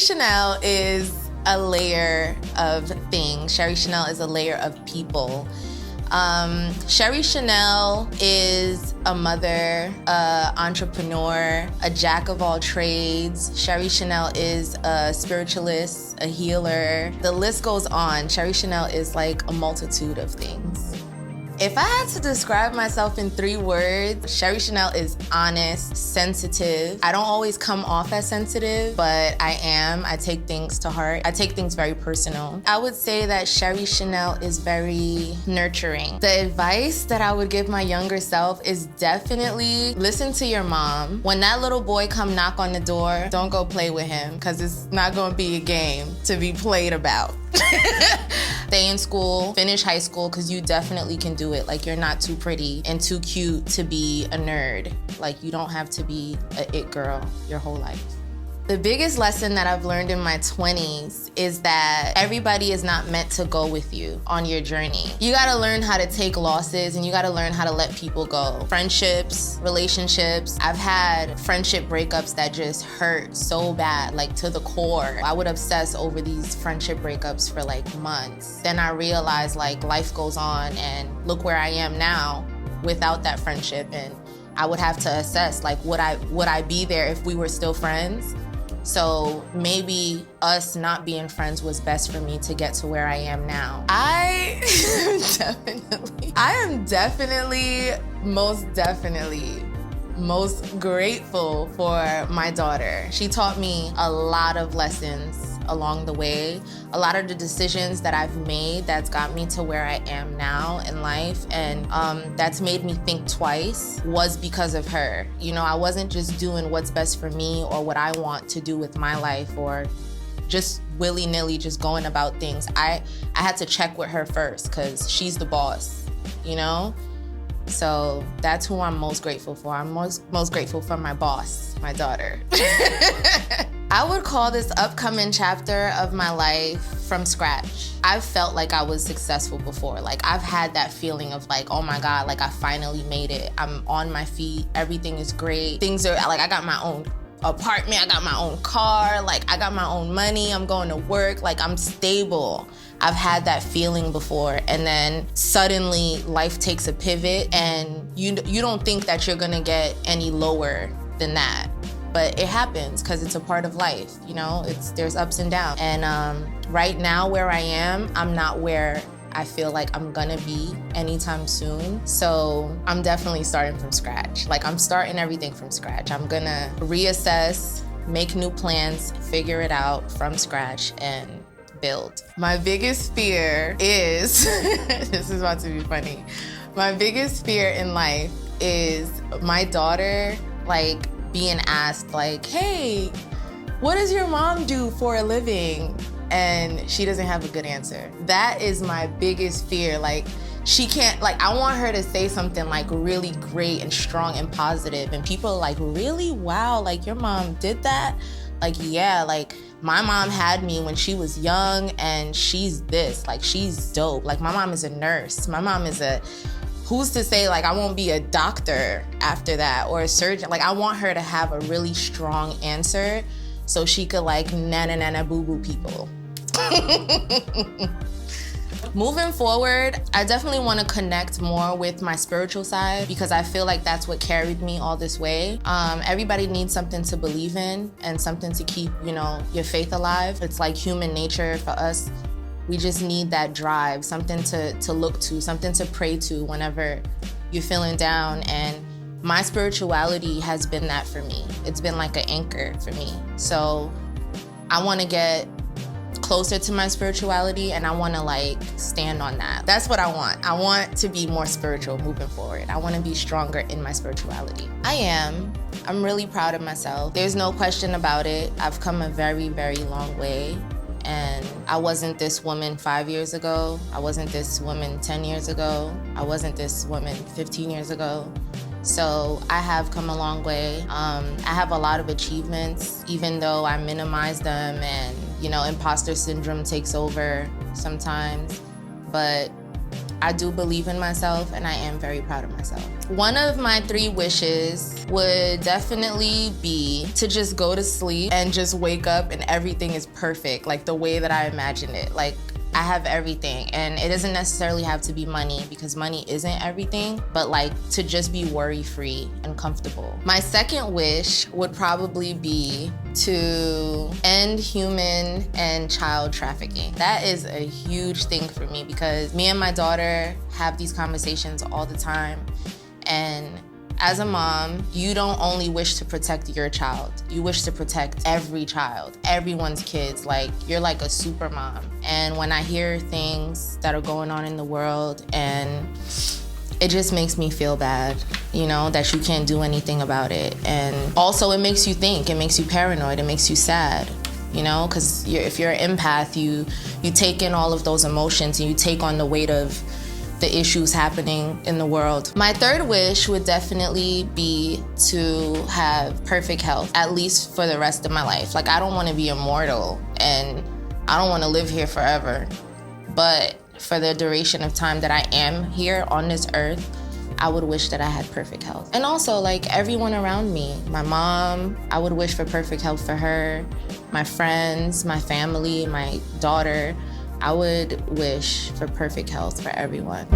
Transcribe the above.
Chanel is a layer of things. Cheri Chanel is a layer of people. Cheri Chanel is a mother, a entrepreneur, a jack of all trades. Cheri Chanel is a spiritualist, a healer. The list goes on. Cheri Chanel is like a multitude of things. If I had to describe myself in 3 words, Cheri Chanel is honest, sensitive. I don't always come off as sensitive, but I am. I take things to heart. I take things very personal. I would say that Cheri Chanel is very nurturing. The advice that I would give my younger self is definitely listen to your mom. When that little boy come knock on the door, don't go play with him, because it's not gonna be a game to be played about. Stay in school, finish high school, because you definitely can do it. Like, you're not too pretty and too cute to be a nerd. Like, you don't have to be a it girl your whole life. The biggest lesson that I've learned in my 20s is that everybody is not meant to go with you on your journey. You gotta learn how to take losses, and you gotta learn how to let people go. Friendships, relationships. I've had friendship breakups that just hurt so bad, like to the core. I would obsess over these friendship breakups for like months. Then I realized like life goes on, and look where I am now without that friendship. And I would have to assess, like, would I be there if we were still friends? So maybe us not being friends was best for me to get to where I am now. I am definitely, most grateful for my daughter. She taught me a lot of lessons along the way. A lot of the decisions that I've made that's got me to where I am now in life, and that's made me think twice, was because of her. You know, I wasn't just doing what's best for me or what I want to do with my life, or just willy-nilly just going about things. I had to check with her first, because she's the boss, you know? So that's who I'm most grateful for. I'm most grateful for my boss, my daughter. I would call this upcoming chapter of my life from scratch. I've felt like I was successful before. Like, I've had that feeling of like, oh my God, like I finally made it. I'm on my feet, everything is great. Things are, like, I got my own apartment, I got my own car, like I got my own money, I'm going to work, like I'm stable. I've had that feeling before, and then suddenly life takes a pivot, and you don't think that you're gonna get any lower than that. But it happens, because it's a part of life, you know? There's ups and downs. And right now where I am, I'm not where I feel like I'm gonna be anytime soon. So I'm definitely starting from scratch. Like, I'm starting everything from scratch. I'm gonna reassess, make new plans, figure it out from scratch, and build. My biggest fear is, this is about to be funny. My biggest fear in life is my daughter, like, being asked, like, hey, what does your mom do for a living? And she doesn't have a good answer. That is my biggest fear. Like, she can't, like, I want her to say something like really great and strong and positive, and people are like, really? Wow, like your mom did that? Like, yeah, like my mom had me when she was young, and she's this, like she's dope. Like, my mom is a nurse. My mom is who's to say like I won't be a doctor after that, or a surgeon? Like, I want her to have a really strong answer so she could like nana boo boo people. Moving forward, I definitely want to connect more with my spiritual side, because I feel like that's what carried me all this way. Everybody needs something to believe in and something to keep, you know, your faith alive. It's like human nature for us. We just need that drive, something to look to, something to pray to whenever you're feeling down. And my spirituality has been that for me. It's been like an anchor for me. So I want to get closer to my spirituality, and I want to like stand on that. That's what I want. I want to be more spiritual moving forward. I want to be stronger in my spirituality. I am. I'm really proud of myself. There's no question about it. I've come a very, very long way. And I wasn't this woman 5 years ago. I wasn't this woman 10 years ago. I wasn't this woman 15 years ago. So I have come a long way. I have a lot of achievements, even though I minimize them, and, you know, imposter syndrome takes over sometimes. But I do believe in myself, and I am very proud of myself. One of my 3 wishes would definitely be to just go to sleep and just wake up and everything is perfect, like the way that I imagined it. Like, I have everything, and it doesn't necessarily have to be money because money isn't everything, but like to just be worry-free and comfortable. My second wish would probably be to end human and child trafficking. That is a huge thing for me because me and my daughter have these conversations all the time, and as a mom, you don't only wish to protect your child, you wish to protect every child, everyone's kids. Like, you're like a super mom. And when I hear things that are going on in the world, and it just makes me feel bad, you know, that you can't do anything about it. And also it makes you think, it makes you paranoid, it makes you sad, you know, because if you're an empath, you take in all of those emotions and you take on the weight of the issues happening in the world. My third wish would definitely be to have perfect health, at least for the rest of my life. Like, I don't want to be immortal and I don't want to live here forever, but for the duration of time that I am here on this earth, I would wish that I had perfect health. And also, like, everyone around me, my mom, I would wish for perfect health for her, my friends, my family, my daughter, I would wish for perfect health for everyone.